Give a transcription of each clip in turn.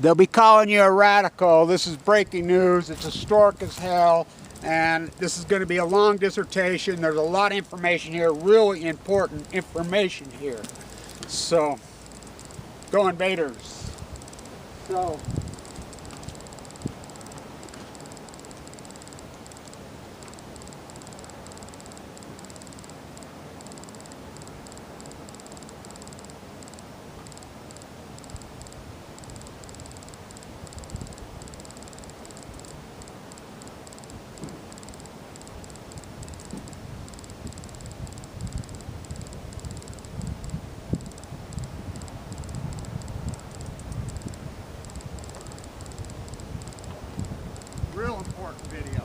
They'll be calling you a radical. This is breaking news. It's historic as hell. And this is going to be a long dissertation. There's a lot of information here, really important information here. So, go invaders. So, real important video.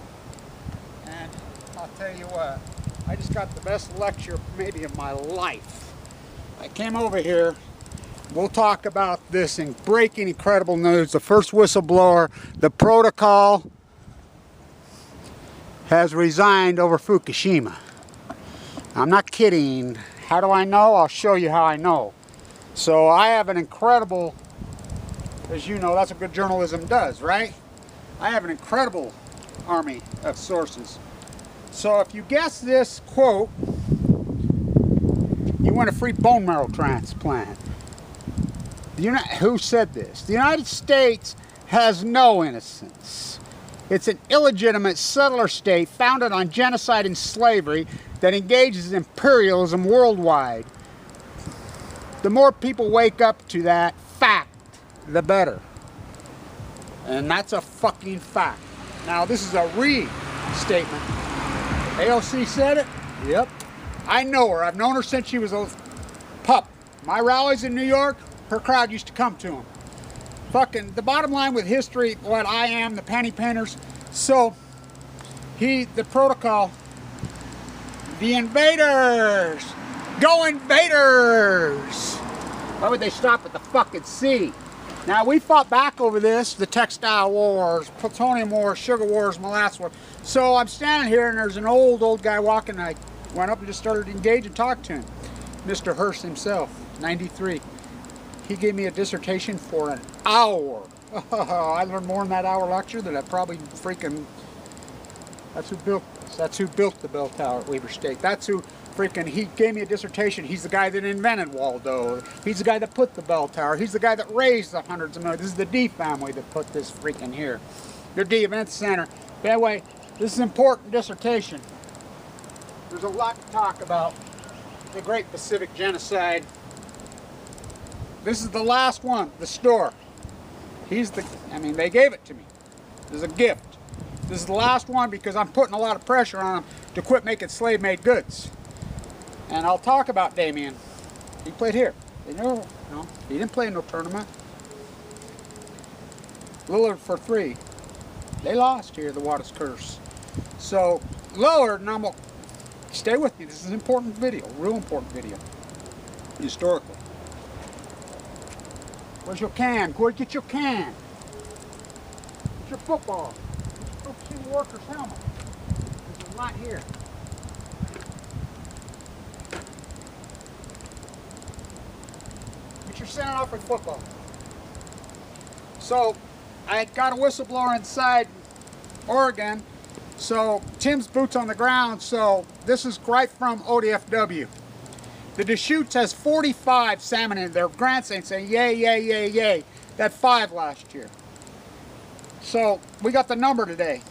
And I'll tell you what, I just got the best lecture maybe of my life. I came over here, we'll talk about this in breaking incredible news. The first whistleblower, the protocol has resigned over Fukushima. I'm not kidding. How do I know? I'll show you how I know. So I have an incredible, as you know, that's what good journalism does, right? I have an incredible army of sources. So if you guess this quote, you want a free bone marrow transplant. Who said this? The United States has no innocence. It's an illegitimate settler state founded on genocide and slavery that engages in imperialism worldwide. The more people wake up to that fact, the better. And that's a fucking fact. Now this is a re-statement. AOC said it? Yep. I know her. I've known her since she was a pup. My rallies in New York, her crowd used to come to them. Fucking, the bottom line with history, what I am, the panty painters. So, the protocol, the invaders, go invaders. Why would they stop at the fucking sea? Now, we fought back over this, the textile wars, plutonium wars, sugar wars, molasses wars. So I'm standing here and there's an old guy walking. I went up and just started to engage and talk to him. Mr. Hearst himself, 93. He gave me a dissertation for an hour. I learned more in that hour lecture than I probably freaking, that's who built this. That's who built the bell tower at Weber State. That's who freaking, he gave me a dissertation. He's the guy that invented Waldo. He's the guy that put the bell tower. He's the guy that raised the hundreds of millions. This is the D family that put this freaking here. Your D Event Center. By the way, this is an important dissertation. There's a lot to talk about. The Great Pacific Genocide. This is the last one, the store. They gave it to me. This is a gift. This is the last one because I'm putting a lot of pressure on them to quit making slave-made goods. And I'll talk about Damien. He played here. No, he didn't play in no tournament. Lillard for 3. They lost here, the Waters curse. So, Lillard, and I'm going to stay with me. This is an important video, real important video, historically. Where's your can? Go get your can. Get your football. Get your Fukushima worker's helmet. There's a lot here. Get your sending off with football. So, I got a whistleblower inside Oregon. So, Tim's boots on the ground. So, this is right from ODFW. The Deschutes has 45 salmon in their grandstand saying, yay, yay, yay, yay. That 5 last year. So, we got the number today.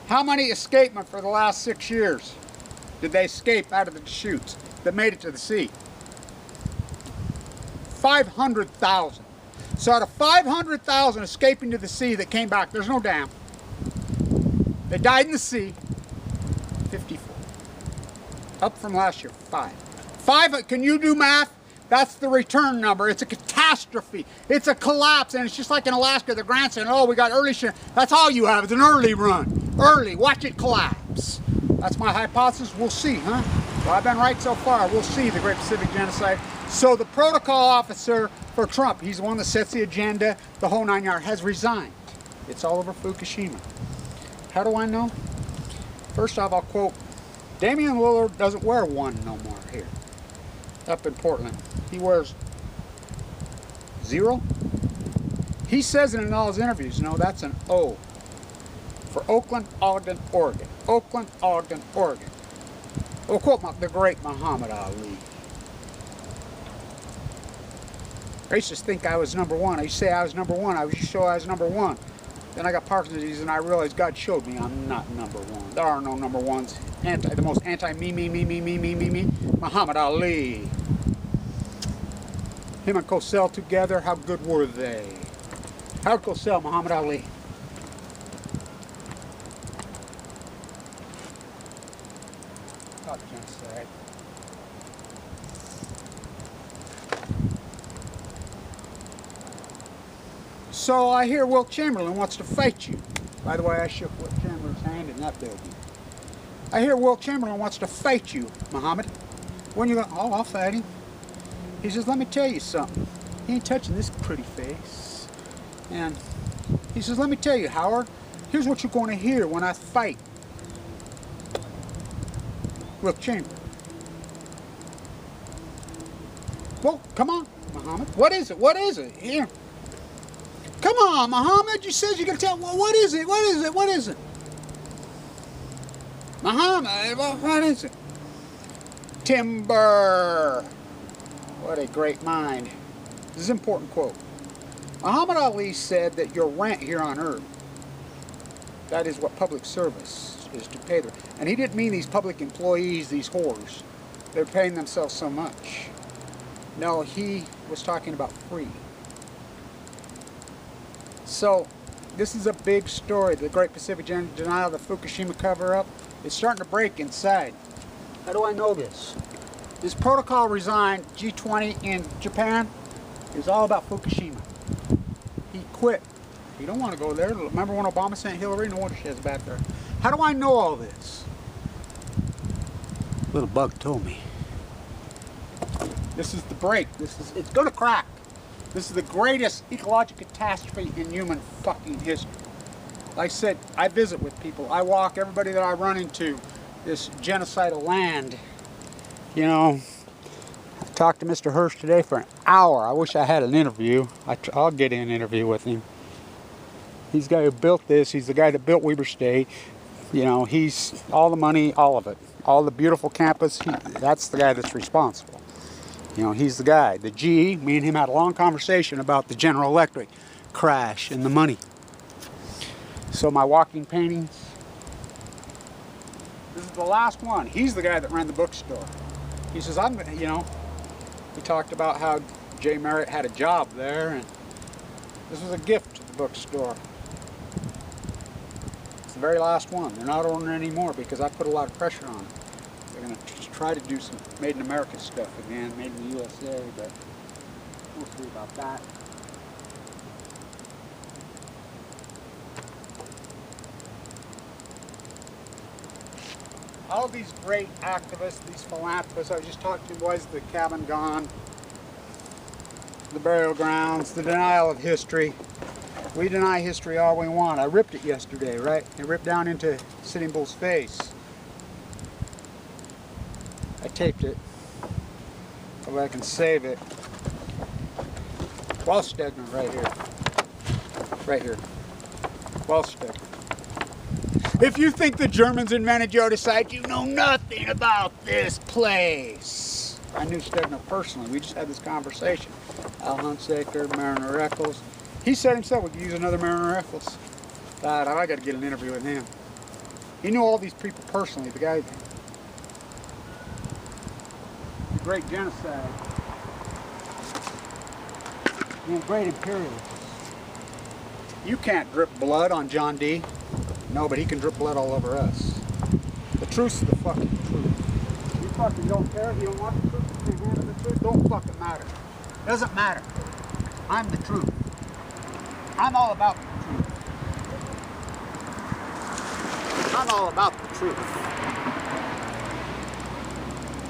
How many escapement for the last 6 years did they escape out of the Deschutes that made it to the sea? 500,000. So out of 500,000 escaping to the sea that came back, there's no dam. They died in the sea, 54. Up from last year, 5. 5, can you do math? That's the return number. It's a catastrophe. It's a collapse, and it's just like in Alaska, the grant saying, oh, we got early shit. That's all you have, is an early run. Early, watch it collapse. That's my hypothesis. We'll see, huh? Well, I've been right so far. We'll see the Great Pacific Genocide. So the protocol officer for Trump, he's the one that sets the agenda, the whole 9 yards, has resigned. It's all over Fukushima. How do I know? First off, I'll quote, Damian Lillard doesn't wear one no more here. Up in Portland. He wears 0. He says it in all his interviews. No, that's an O for Oakland, Ogden, Oregon. Oakland, Ogden, Oregon. We'll quote the great Muhammad Ali. I used to think I was number one. I used to say I was number one. I used to show I was number one. Then I got Parkinson's disease and I realized God showed me I'm not number one. There are no number ones. The most me, Muhammad Ali. Him and Cosell together, how good were they? Howard Cosell, Muhammad Ali. Not genocide. So I hear Wilt Chamberlain wants to fight you. By the way, I shook Wilt Chamberlain's hand in that building. I hear Wilt Chamberlain wants to fight you, Muhammad. When you go, oh, I'll fight him. He says, let me tell you something. He ain't touching this pretty face. And he says, let me tell you, Howard, here's what you're going to hear when I fight Wilt Chamberlain. Well, come on, Muhammad. What is it? What is it? Here. Come on, Muhammad. You said you're going to tell. Well, what is it? What is it? What is it? Muhammad, what is it? Timber. What a great mind. This is an important quote. Muhammad Ali said that your rent here on earth, that is what public service is to pay them. And he didn't mean these public employees, these whores. They're paying themselves so much. No, he was talking about free. So, this is a big story. The Great Pacific Denial, the Fukushima cover-up. It's starting to break inside. How do I know this? This protocol resigned, G-20 in Japan. It was all about Fukushima. He quit. You don't want to go there. Remember when Obama sent Hillary? No wonder she has back there. How do I know all this? Little bug told me. This is the break. It's going to crack. This is the greatest ecological catastrophe in human fucking history. Like I said, I visit with people. I walk everybody that I run into this genocidal land. You know, I talked to Mr. Hirsch today for an hour. I wish I had an interview. I'll get an interview with him. He's the guy who built this. He's the guy that built Weber State. You know, he's all the money, all of it. All the beautiful campus, that's the guy that's responsible. You know, he's the guy. The G, me and him had a long conversation about the General Electric crash and the money. So my walking paintings, this is the last one. He's the guy that ran the bookstore. He says, you know, he talked about how Jay Merritt had a job there, and this was a gift to the bookstore. It's the very last one. They're not ordering anymore because I put a lot of pressure on them. They're going to try to do some made in America stuff again, made in the USA, but we'll see about that. All these great activists, these philanthropists, I was just talking to, was the cabin gone, the burial grounds, the denial of history. We deny history all we want. I ripped it yesterday, right? I ripped down into Sitting Bull's face. I taped it. Hopefully I can save it. Wall Stegner right here. Right here. Wall Stegner. If you think the Germans invented genocide, you know nothing about this place. I knew Stegner personally. We just had this conversation. Al Hunsaker, Mariner Eccles. He said himself we could use another Mariner Eccles. God, I got to get an interview with him. He knew all these people personally. The guy, the great genocide. The great imperialists. You can't drip blood on John D. No, but he can drip blood all over us. The truth's the fucking truth. You fucking don't care. You don't want the truth. You can't handle the truth. Don't fucking matter. Doesn't matter. I'm the truth. I'm all about the truth. I'm all about the truth.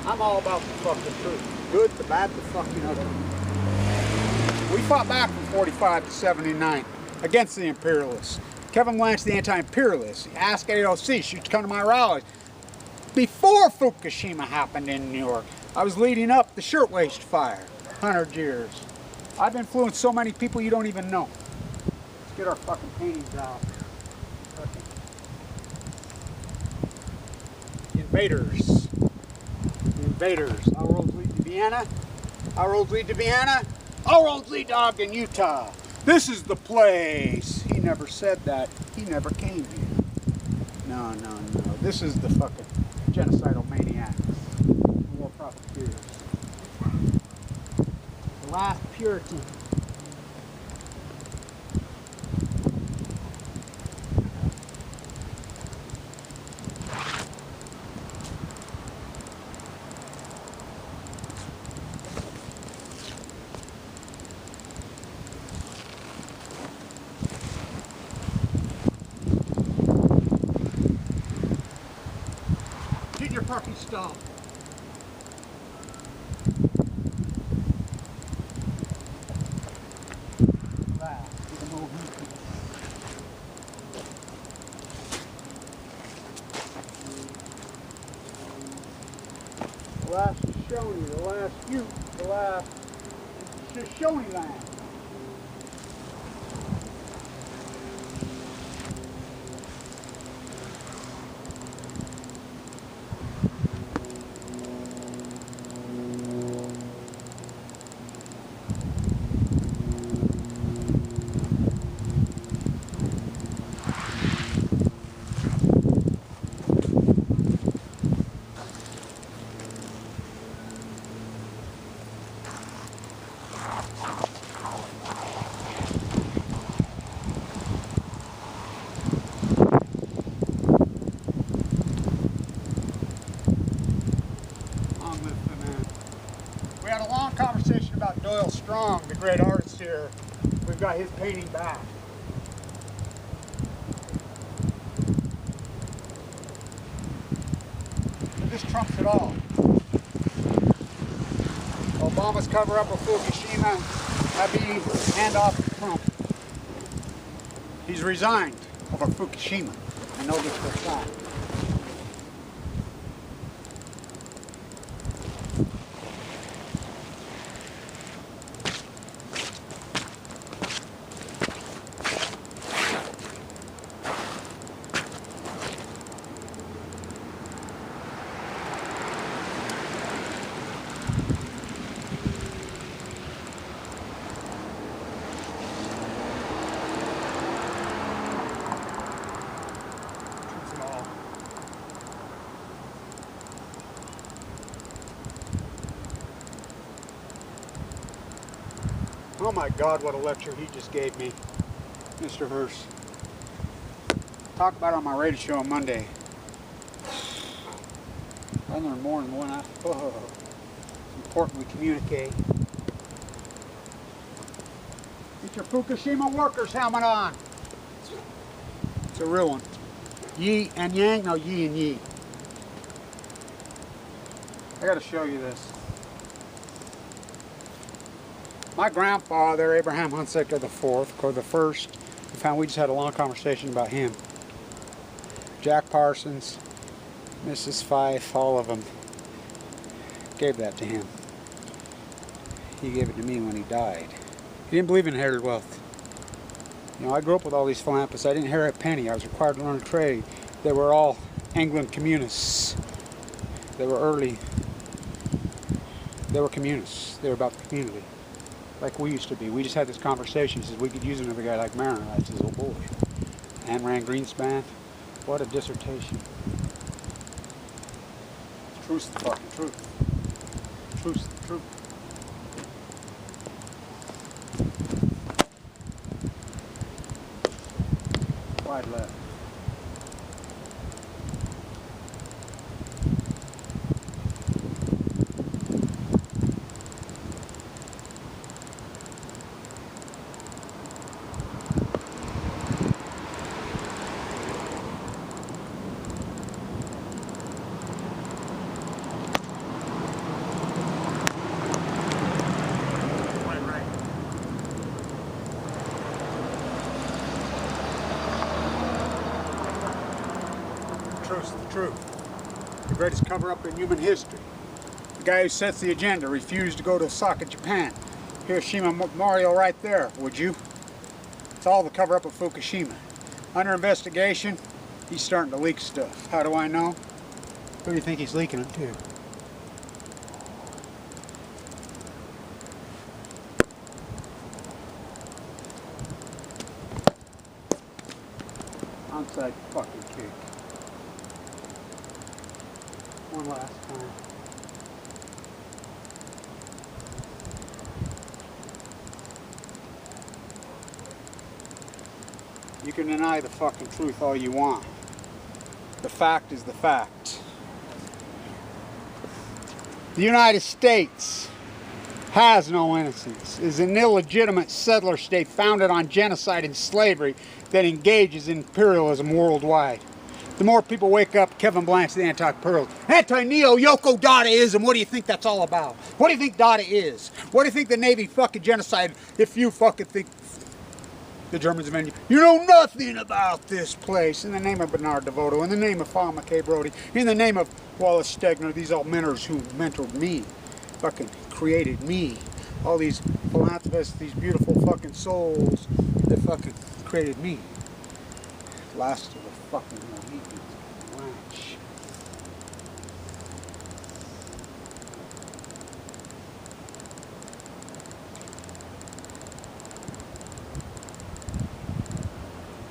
I'm all about the fucking truth. Good, the bad, the fucking other. We fought back from 45 to 79 against the imperialists. Kevin Blanch, the anti-imperialist. Ask AOC, she used to come to my rallies. Before Fukushima happened in New York, I was leading up the shirtwaist fire, 100 years. I've influenced so many people you don't even know. get our fucking paintings out. Fucking invaders. The invaders. All roads lead to Vienna. All roads lead to Vienna. All roads lead to Ogden, Utah. This is the place. He never said that. He never came here. No, no, no. This is the fucking genocidal maniacs. War profiteers. The last Puritan. Get your parking stall. The last Shoshone, the last Ute, the last Shoshone land. We had a long conversation about Doyle Strong, the great artist here. We've got his painting back. But this trumps it all. Obama's cover up of Fukushima, Abiy handoff to Trump. He's resigned over Fukushima. I know this for a fact. Oh my God, what a lecture he just gave me, Mr. Verse. Talk about it on my radio show on Monday. I learned more than one. It's important we communicate. Get your Fukushima workers helmet on. It's a real one. Yi and Yang? No, Yi and Yi. I gotta show you this. My grandfather, Abraham Hunsaker IV, or the first, we just had a long conversation about him. Jack Parsons, Mrs. Fife, all of them gave that to him. He gave it to me when he died. He didn't believe in inherited wealth. You know, I grew up with all these philanthropists. I didn't inherit a penny. I was required to learn a trade. They were all Anglo communists. They were early. They were communists. They were about the community. Like we used to be. We just had this conversation. He says we could use another guy like Mariner. I says, oh boy. Ayn Rand Greenspan. What a dissertation. Truth's the fucking truth. Truth's the truth. Wide left. Truth's the truth. The greatest cover-up in human history. The guy who sets the agenda refused to go to Osaka, Japan. Hiroshima Memorial right there, would you? It's all the cover-up of Fukushima. Under investigation, he's starting to leak stuff. How do I know? Who do you think he's leaking it to? Onside fucking kick. One last time. You can deny the fucking truth all you want. The fact is the fact. The United States has no innocence, is an illegitimate settler state founded on genocide and slavery that engages in imperialism worldwide. The more people wake up, Kevin Blank's the anti-imperialist. Anti-neo-Yoko Dadaism, what do you think that's all about? What do you think Dada is? What do you think the Navy fucking genocide, if you fucking think the Germans invented you know nothing about this place. In the name of Bernard DeVoto, in the name of Paul McKay Brody, in the name of Wallace Stegner, these all mentors who mentored me, fucking created me. All these philanthropists, these beautiful fucking souls that fucking created me. Last of the fucking Mohicans on the ranch.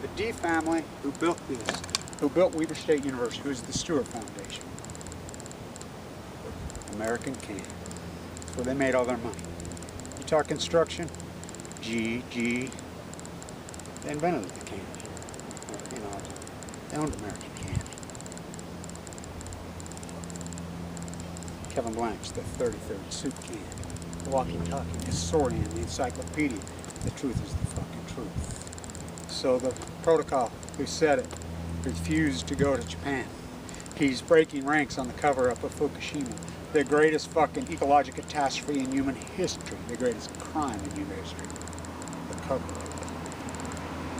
The D family who built this, who built Weber State University, who is the Stewart Foundation. American can. That's where they made all their money. You talk construction, G, they invented the can. You know, they owned American can. Kevin Blank's the 33rd soup can. The walkie-talkie historian, the encyclopedia. The truth is the fucking truth. So the protocol who said it refused to go to Japan. He's breaking ranks on the cover-up of Fukushima. The greatest fucking ecological catastrophe in human history. The greatest crime in human history. The cover-up.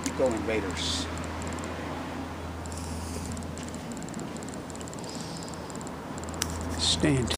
Eco-invaders. Stay in